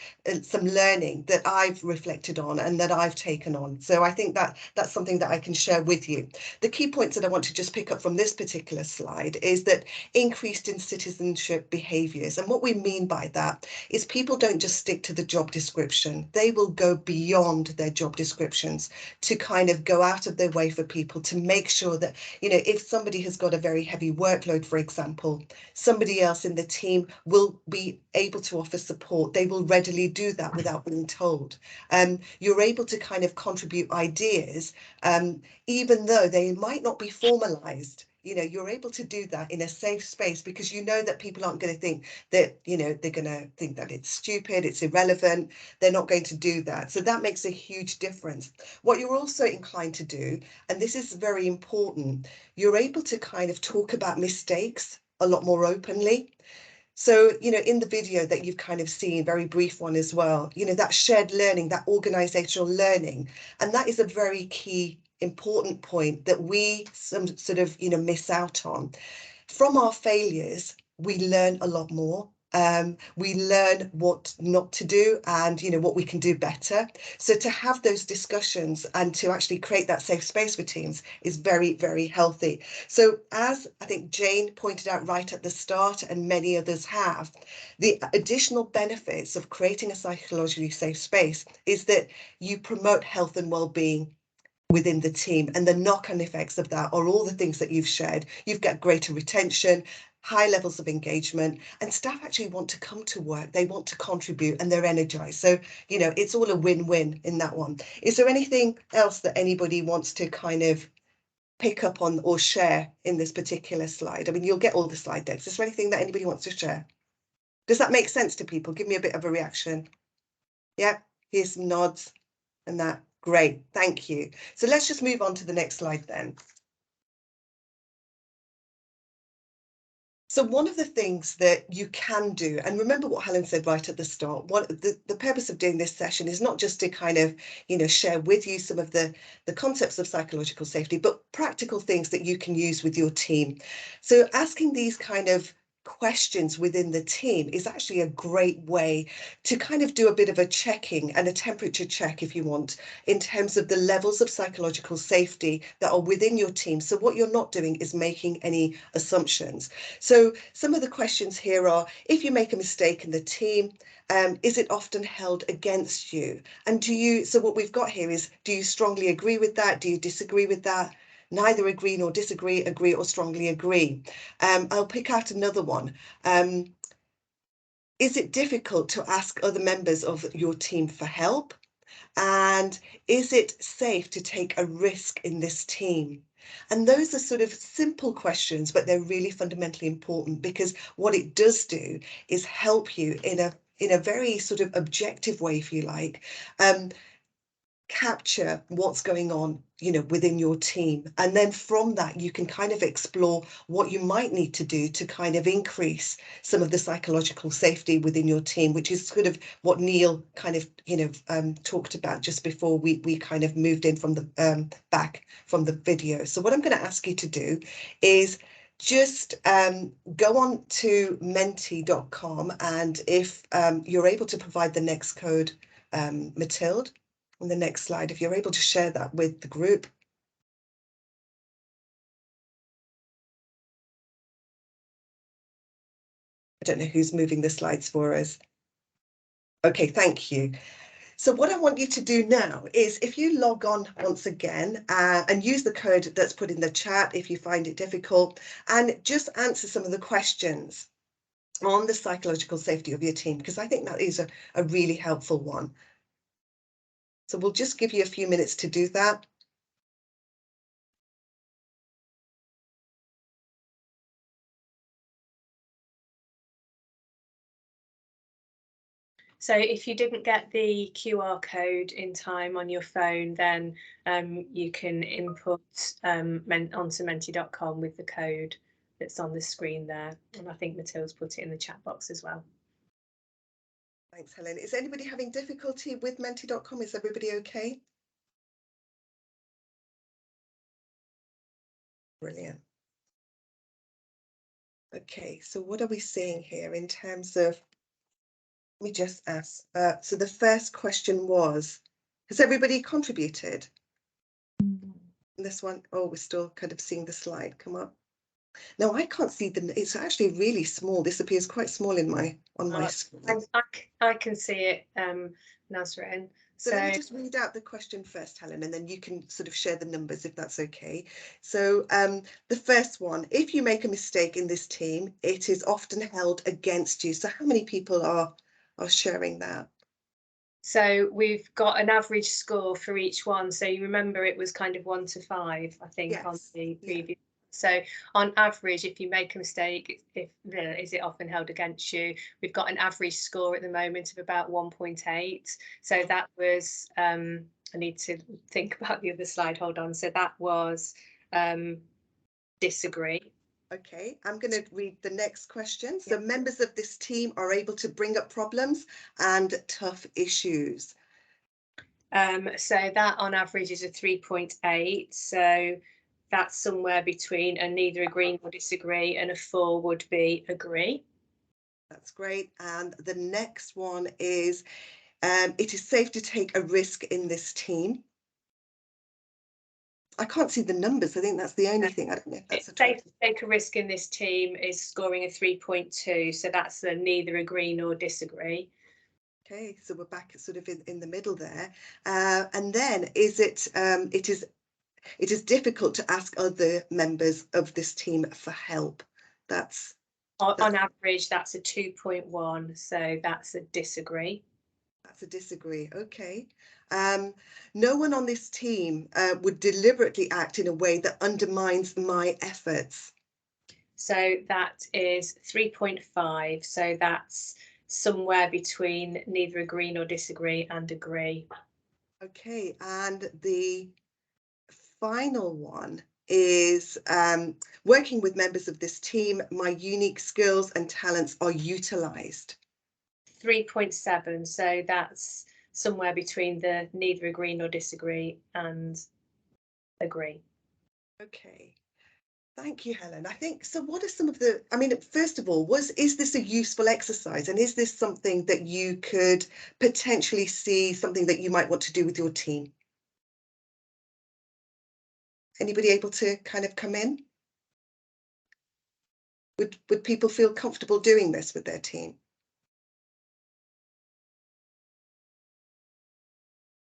some learning that I've reflected on and that I've taken on. So I think that that's something that I can share with you. The key points that I want to just pick up from this particular slide is that increased in citizenship behaviours, and what we mean by that is people don't just stick to the job description, they will go beyond their job descriptions to kind of go out of their way for people to make sure that, you know, if somebody has got a very heavy workload, for example, somebody else in the team will be able to offer support. They will readily do that without being told. You're able to kind of contribute ideas, even though they might not be formalized. You know, you're able to do that in a safe space because you know that people aren't going to think that, you know, they're going to think that it's stupid, it's irrelevant. They're not going to do that. So that makes a huge difference. What you're also inclined to do, and this is very important, you're able to kind of talk about mistakes a lot more openly. So, you know, in the video that you've kind of seen, very brief one as well, you know, that shared learning, that organizational learning, and that is a very key important point that we sort of, you know, miss out on. From our failures, we learn a lot more. We learn what not to do and, you know, what we can do better. So to have those discussions and to actually create that safe space for teams is very, very healthy. So as I think Jane pointed out right at the start, and many others have, the additional benefits of creating a psychologically safe space is that you promote health and well-being within the team, and the knock-on effects of that are all the things that you've shared. You've got greater retention, high levels of engagement, and staff actually want to come to work. They want to contribute and they're energized. So, you know, it's all a win-win in that one. Is there anything else that anybody wants to kind of pick up on or share in this particular slide? I mean, you'll get all the slide decks. Is there anything that anybody wants to share? Does that make sense to people? Give me a bit of a reaction. Yeah, here's some nods and that. Great, thank you. So let's just move on to the next slide then. So one of the things that you can do, and remember what Helen said right at the start, the purpose of doing this session is not just to kind of, you know, share with you some of the concepts of psychological safety, but practical things that you can use with your team. So asking these kind of questions within the team is actually a great way to kind of do a bit of a checking and a temperature check, if you want, in terms of the levels of psychological safety that are within your team. So what you're not doing is making any assumptions. So some of the questions here are, if you make a mistake in the team, is it often held against you? And so what we've got here is, do you strongly agree with that? Do you disagree with that? Neither agree nor disagree, agree or strongly agree. I'll pick out another one. Is it difficult to ask other members of your team for help? And is it safe to take a risk in this team? And those are sort of simple questions, but they're really fundamentally important, because what it does do is help you in a very sort of objective way, if you like, capture what's going on, you know, within your team. And then from that, you can kind of explore what you might need to do to kind of increase some of the psychological safety within your team, which is sort of what Neil kind of, you know, talked about just before we kind of moved in from the back from the video. So what I'm going to ask you to do is just go on to menti.com, and if you're able to provide the next code, Mathilde, on the next slide, if you're able to share that with the group. I don't know who's moving the slides for us. Okay, thank you. So what I want you to do now is, if you log on once again and use the code that's put in the chat if you find it difficult, and just answer some of the questions on the psychological safety of your team, because I think that is a really helpful one. So we'll just give you a few minutes to do that. So if you didn't get the QR code in time on your phone, then you can input onto menti.com with the code that's on the screen there. And I think Matilda's put it in the chat box as well. Thanks, Helen. Is anybody having difficulty with menti.com? Is everybody okay? Brilliant. Okay, so what are we seeing here in terms of, let me just ask. So the first question was, has everybody contributed? This one, oh, we're still kind of seeing the slide come up. No, I can't see it's actually really small. This appears quite small in my screen. I can see it, Nazrin. So let me just read out the question first, Helen, and then you can sort of share the numbers if that's okay. So the first one, if you make a mistake in this team, it is often held against you. So how many people are sharing that? So we've got an average score for each one. So you remember it was kind of 1 to 5, I think, yes, on the previous. Yeah. So on average, if you make a mistake, is it often held against you? We've got an average score at the moment of about 1.8. So that was, I need to think about the other slide, hold on. So that was disagree. Okay, I'm going to read the next question. So members of this team are able to bring up problems and tough issues. So that on average is a 3.8. So that's somewhere between a neither agree nor disagree, and a 4 would be agree. That's great. And the next one is, it is safe to take a risk in this team. I can't see the numbers. I think that's the only thing. I don't know if that's safe to take a risk in this team is scoring a 3.2. So that's a neither agree nor disagree. Okay, so we're back sort of in the middle there. And then is it is difficult to ask other members of this team for help. That's on average, that's a 2.1. So that's a disagree. That's a disagree. Okay. No one on this team would deliberately act in a way that undermines my efforts. So that is 3.5. So that's somewhere between neither agree nor disagree and agree. Okay, and the final one is working with members of this team, my unique skills and talents are utilised. 3.7. So that's somewhere between the neither agree nor disagree and agree. Okay. Thank you, Helen. I think, so what are some of the, I mean, first of all, is this a useful exercise, and is this something that you could potentially see, something that you might want to do with your team? Anybody able to kind of come in? Would people feel comfortable doing this with their team?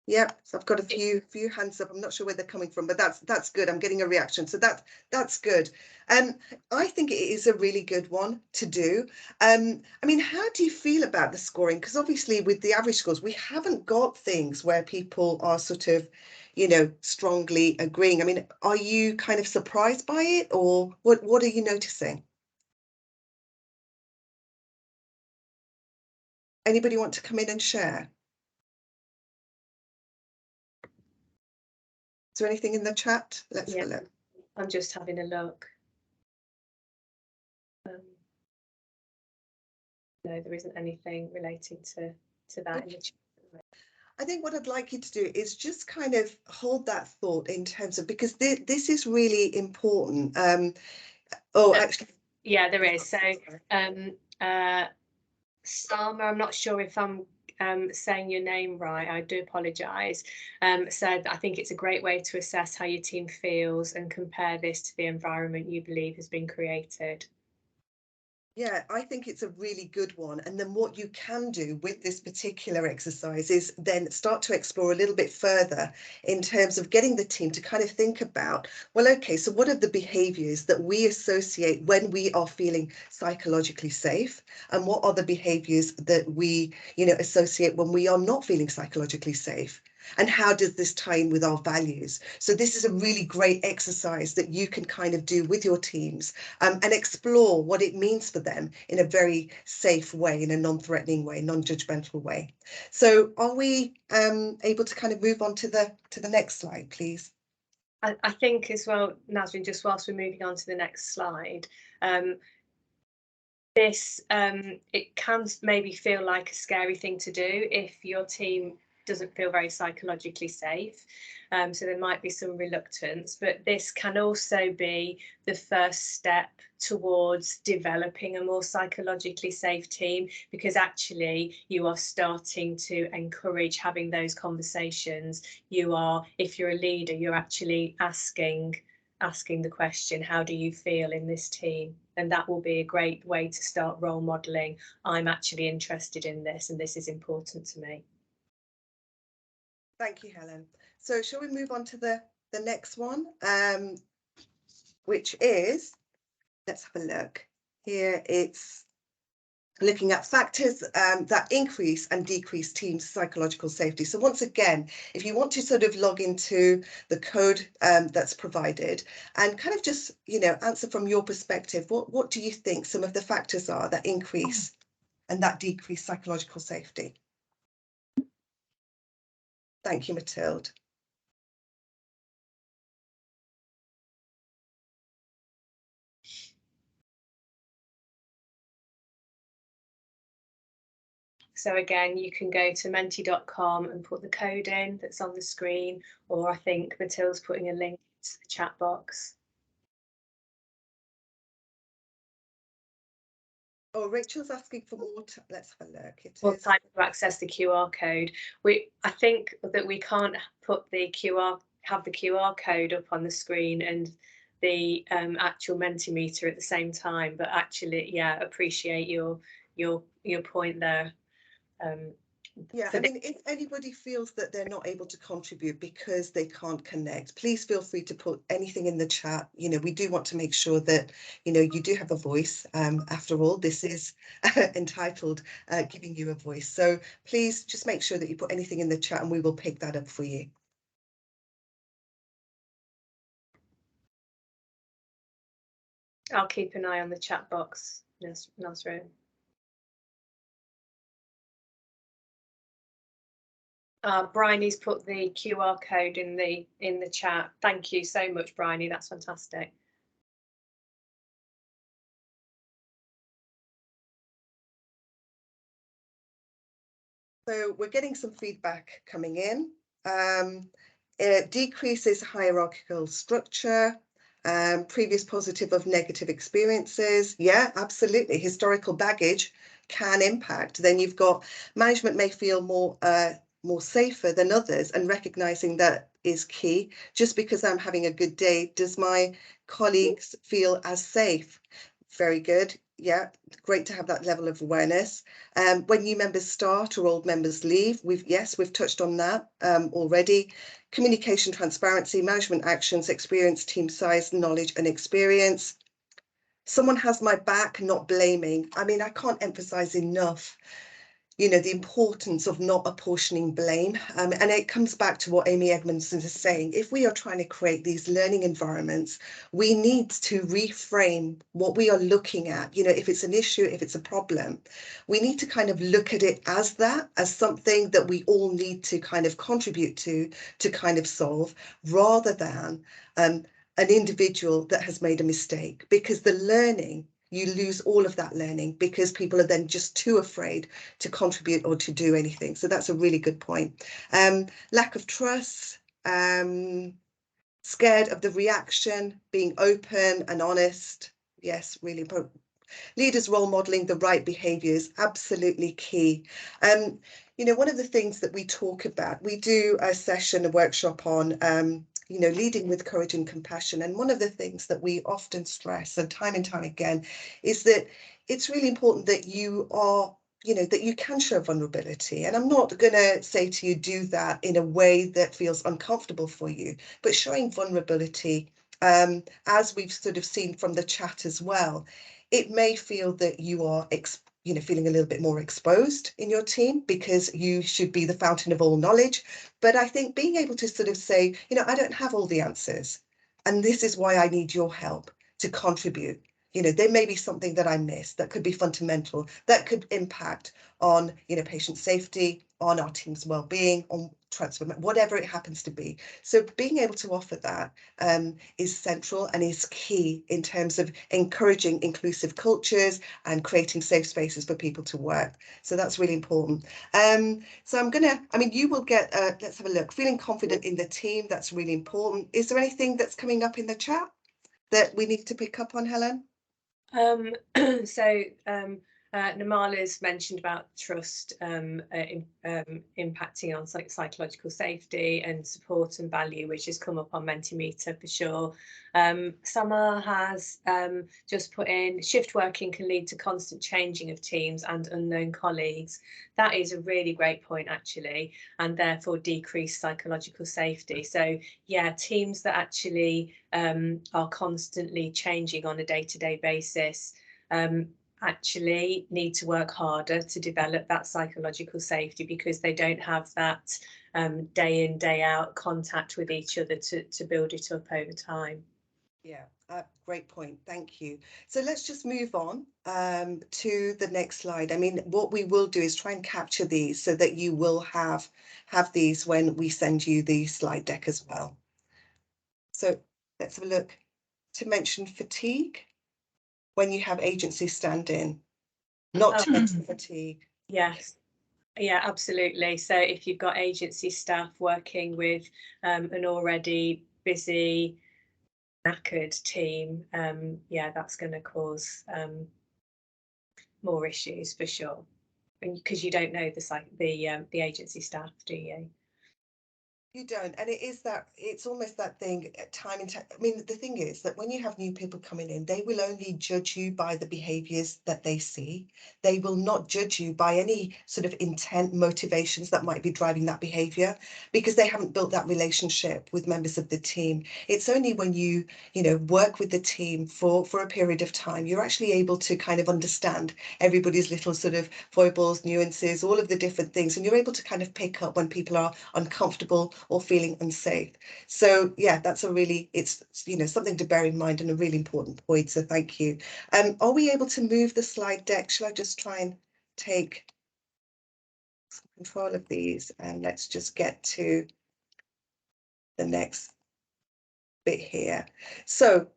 Yep, so I've got a few hands up. I'm not sure where they're coming from, but that's good. I'm getting a reaction, so that's good. I think it is a really good one to do. I mean, how do you feel about the scoring? Because obviously with the average scores, we haven't got things where people are sort of, you know, strongly agreeing. I mean, are you kind of surprised by it, or what are you noticing? Anybody want to come in and share? Is there anything in the chat? Let's have a look. I'm just having a look. No, there isn't anything relating to that in the chat. I think what I'd like you to do is just kind of hold that thought in terms of, because this is really important. Actually, yeah, there is. So Salma, I'm not sure if I'm saying your name right, I do apologise, said I think it's a great way to assess how your team feels and compare this to the environment you believe has been created. Yeah, I think it's a really good one. And then what you can do with this particular exercise is then start to explore a little bit further in terms of getting the team to kind of think about, well, okay, so what are the behaviours that we associate when we are feeling psychologically safe? And what are the behaviours that we, you know, associate when we are not feeling psychologically safe? And how does this tie in with our values? So this is a really great exercise that you can kind of do with your teams and explore what it means for them in a very safe way, in a non-threatening way, non-judgmental way. So are we able to kind of move on to the next slide, please? I think as well, Nazrin, just whilst we're moving on to the next slide, it can maybe feel like a scary thing to do if your team doesn't feel very psychologically safe. So there might be some reluctance, but this can also be the first step towards developing a more psychologically safe team, because actually you are starting to encourage having those conversations. You are, if you're a leader, you're actually asking the question, how do you feel in this team? And that will be a great way to start role modelling. I'm actually interested in this and this is important to me. Thank you, Helen. So shall we move on to the next one, which is, let's have a look. Here it's looking at factors that increase and decrease team psychological safety. So once again, if you want to sort of log into the code that's provided and kind of just, you know, answer from your perspective, what do you think some of the factors are that increase and that decrease psychological safety? Thank you, Mathilde. So again, you can go to menti.com and put the code in that's on the screen, or I think Mathilde's putting a link to the chat box. Oh, Rachel's asking for more. Let's have a look. More time to access the QR code. I think that we can't put the have the QR code up on the screen and the actual Mentimeter at the same time. But actually, yeah, appreciate your point there. Yeah, I mean, if anybody feels that they're not able to contribute because they can't connect, please feel free to put anything in the chat. You know, we do want to make sure that, you know, you do have a voice. After all, this is entitled Giving You a Voice. So please just make sure that you put anything in the chat and we will pick that up for you. I'll keep an eye on the chat box, Nazrin. Bryony's put the QR code in the chat. Thank you so much, Bryony. That's fantastic. So we're getting some feedback coming in. It decreases hierarchical structure. Previous positive of negative experiences. Yeah, absolutely. Historical baggage can impact. Then you've got management may feel more safer than others, and recognizing that is key. Just because I'm having a good day, does my colleagues feel as safe? Very good. Yeah, great to have that level of awareness. When new members start or old members leave, we've touched on that already. Communication, transparency, management actions, experience, team size, knowledge and experience. Someone has my back, not blaming. I mean, I can't emphasize enough, you know, the importance of not apportioning blame. And it comes back to what Amy Edmondson is saying. If we are trying to create these learning environments, we need to reframe what we are looking at. You know, if it's an issue, if it's a problem, we need to kind of look at it as that, as something that we all need to kind of contribute to kind of solve, rather than an individual that has made a mistake. Because the learning, you lose all of that learning because people are then just too afraid to contribute or to do anything. So that's a really good point. Lack of trust, scared of the reaction, being open and honest. Yes, really important. Leaders role modeling the right behaviors, absolutely key. You know, one of the things that we talk about, we do a session, a workshop on you know, leading with courage and compassion. And one of the things that we often stress, and time again, is that it's really important that you are, you know, that you can show vulnerability. And I'm not going to say to you, do that in a way that feels uncomfortable for you, but showing vulnerability, as we've sort of seen from the chat as well, it may feel that you are you know, feeling a little bit more exposed in your team because you should be the fountain of all knowledge. But I think being able to sort of say, you know, I don't have all the answers, and this is why I need your help to contribute. You know, there may be something that I missed that could be fundamental, that could impact on, you know, patient safety, on our team's well-being, on transfer, whatever it happens to be. So being able to offer that is central and is key in terms of encouraging inclusive cultures and creating safe spaces for people to work. So that's really important. So I'm gonna, I mean, you will get, let's have a look, feeling confident in the team, that's really important. Is there anything that's coming up in the chat that we need to pick up on, Helen? Namala's mentioned about trust impacting on psychological safety and support and value, which has come up on Mentimeter for sure. Summer has just put in, shift working can lead to constant changing of teams and unknown colleagues. That is a really great point, actually, and therefore decreased psychological safety. So yeah, teams that actually are constantly changing on a day-to-day basis actually need to work harder to develop that psychological safety, because they don't have that day in, day out contact with each other to build it up over time. Yeah, great point. Thank you. So let's just move on to the next slide. I mean, what we will do is try and capture these so that you will have these when we send you the slide deck as well. So let's have a look. To mention fatigue, when you have agency stand-in, not to mention fatigue. Yes. Yeah, absolutely. So if you've got agency staff working with an already busy, knackered team, yeah, that's going to cause more issues for sure, because you don't know the agency staff, do you? You don't, and it is that, it's almost that thing time and time. I mean, the thing is that when you have new people coming in, they will only judge you by the behaviors that they see. They will not judge you by any sort of intent, motivations that might be driving that behavior, because they haven't built that relationship with members of the team. It's only when you know, work with the team for a period of time, you're actually able to kind of understand everybody's little sort of foibles, nuances, all of the different things, and you're able to kind of pick up when people are uncomfortable or feeling unsafe. So yeah, that's a really, it's, you know, something to bear in mind and a really important point. So thank you. Are we able to move the slide deck? Shall I just try and take control of these, and let's just get to the next bit here. So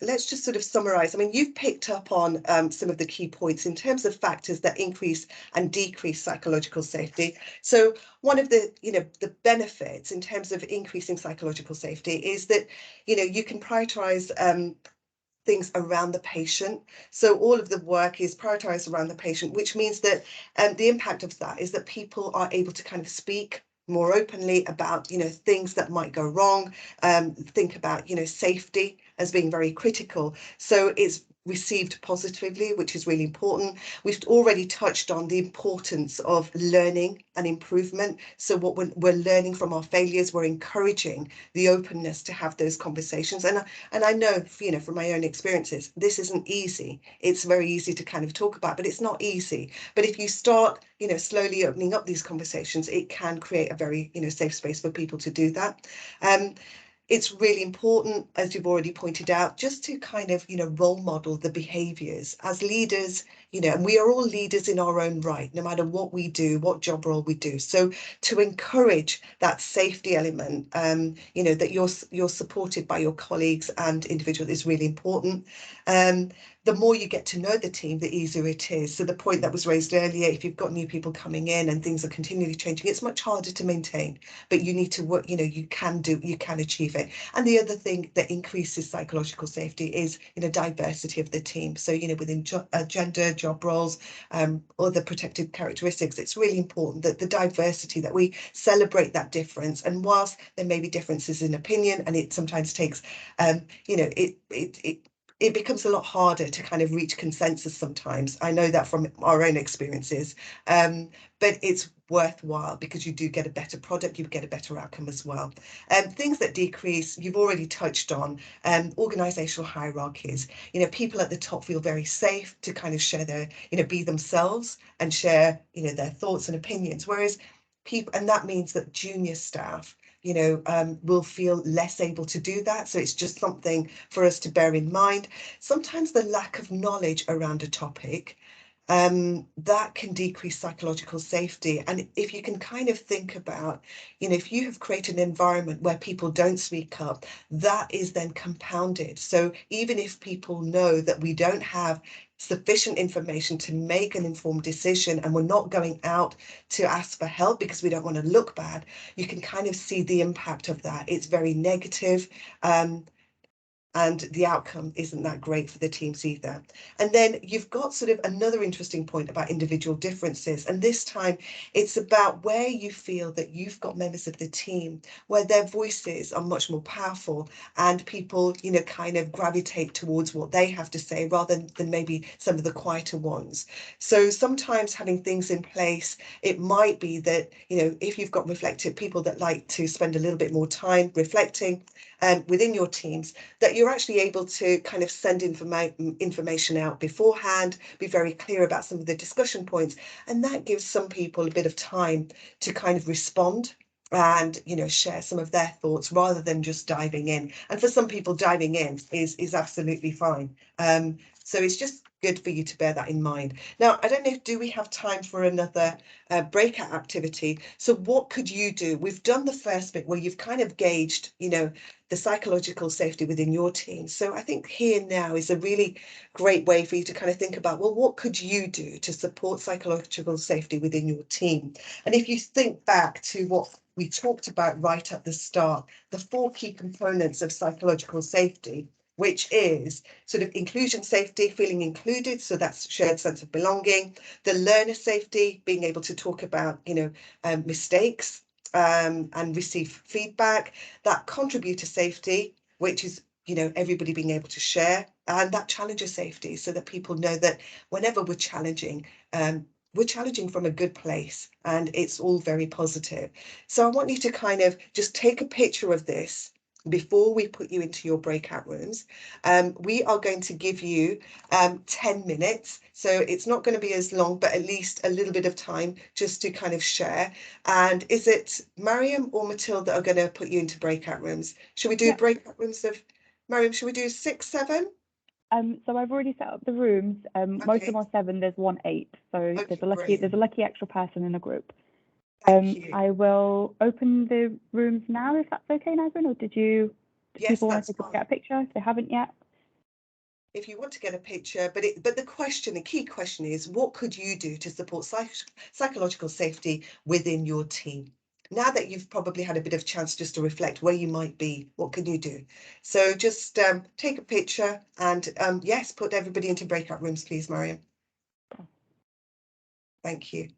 let's just sort of summarize. I mean, you've picked up on some of the key points in terms of factors that increase and decrease psychological safety. So one of the, you know, the benefits in terms of increasing psychological safety is that, you know, you can prioritize things around the patient. So all of the work is prioritized around the patient, which means that the impact of that is that people are able to kind of speak more openly about, you know, things that might go wrong, think about, you know, safety as being very critical. So it's received positively, which is really important. We've already touched on the importance of learning and improvement. So what we're learning from our failures, we're encouraging the openness to have those conversations. And I know, you know, from my own experiences, this isn't easy. It's very easy to kind of talk about, but it's not easy. But if you start, you know, slowly opening up these conversations, it can create a very, you know, safe space for people to do that. It's really important, as you've already pointed out, just to kind of, you know, role model the behaviours as leaders, you know, and we are all leaders in our own right, no matter what we do, what job role we do. So to encourage that safety element, you know, that you're supported by your colleagues and individuals is really important. The more you get to know the team, the easier it is. So the point that was raised earlier, if you've got new people coming in and things are continually changing, it's much harder to maintain, but you need to work, you know, you can achieve it. And the other thing that increases psychological safety is, you know, diversity of the team. So, you know, within gender, job roles, other protected characteristics, it's really important that the diversity, that we celebrate that difference. And whilst there may be differences in opinion, and it sometimes takes, you know, it becomes a lot harder to kind of reach consensus sometimes. I know that from our own experiences, but it's worthwhile, because you do get a better product, you get a better outcome as well. Things that decrease, you've already touched on, organizational hierarchies. You know, people at the top feel very safe to kind of share their, you know, be themselves and share, you know, their thoughts and opinions, whereas people, and that means that junior staff, you know, will feel less able to do that. So it's just something for us to bear in mind. Sometimes the lack of knowledge around a topic, that can decrease psychological safety. And if you can kind of think about, you know, if you have created an environment where people don't speak up, that is then compounded. So even if people know that we don't have sufficient information to make an informed decision, and we're not going out to ask for help because we don't want to look bad, you can kind of see the impact of that. It's very negative. And the outcome isn't that great for the teams either. And then you've got sort of another interesting point about individual differences. And this time it's about where you feel that you've got members of the team where their voices are much more powerful, and people, you know, kind of gravitate towards what they have to say rather than maybe some of the quieter ones. So sometimes having things in place, it might be that, you know, if you've got reflective people that like to spend a little bit more time reflecting within your teams, that you're actually able to kind of send information out beforehand, be very clear about some of the discussion points, and that gives some people a bit of time to kind of respond and, you know, share some of their thoughts rather than just diving in. And for some people, diving in is absolutely fine. So it's just good for you to bear that in mind. Now, I don't know, do we have time for another breakout activity? So what could you do? We've done the first bit where you've kind of gauged, you know, the psychological safety within your team. So I think here now is a really great way for you to kind of think about, well, what could you do to support psychological safety within your team? And if you think back to what we talked about right at the start, the 4 key components of psychological safety, which is sort of inclusion safety, feeling included, so that's shared sense of belonging, the learner safety, being able to talk about, you know, mistakes and receive feedback, that contributor safety, which is, you know, everybody being able to share, and that challenger safety, so that people know that whenever we're challenging from a good place and it's all very positive. So I want you to kind of just take a picture of this before we put you into your breakout rooms. We are going to give you 10 minutes. So it's not going to be as long, but at least a little bit of time just to kind of share. And is it Mariam or Matilda that are going to put you into breakout rooms? Should we do breakout rooms of, Mariam, should we do 6, 7? So I've already set up the rooms. Most of them are 7, there's 1 8. So there's a lucky extra person in the group. I will open the rooms now, if that's okay, Nazrin, or do people want to get a picture if they haven't yet? If you want to get a picture, but the key question is, what could you do to support psychological safety within your team? Now that you've probably had a bit of chance just to reflect where you might be, what can you do? So just take a picture and yes, put everybody into breakout rooms, please, Mariam. Thank you.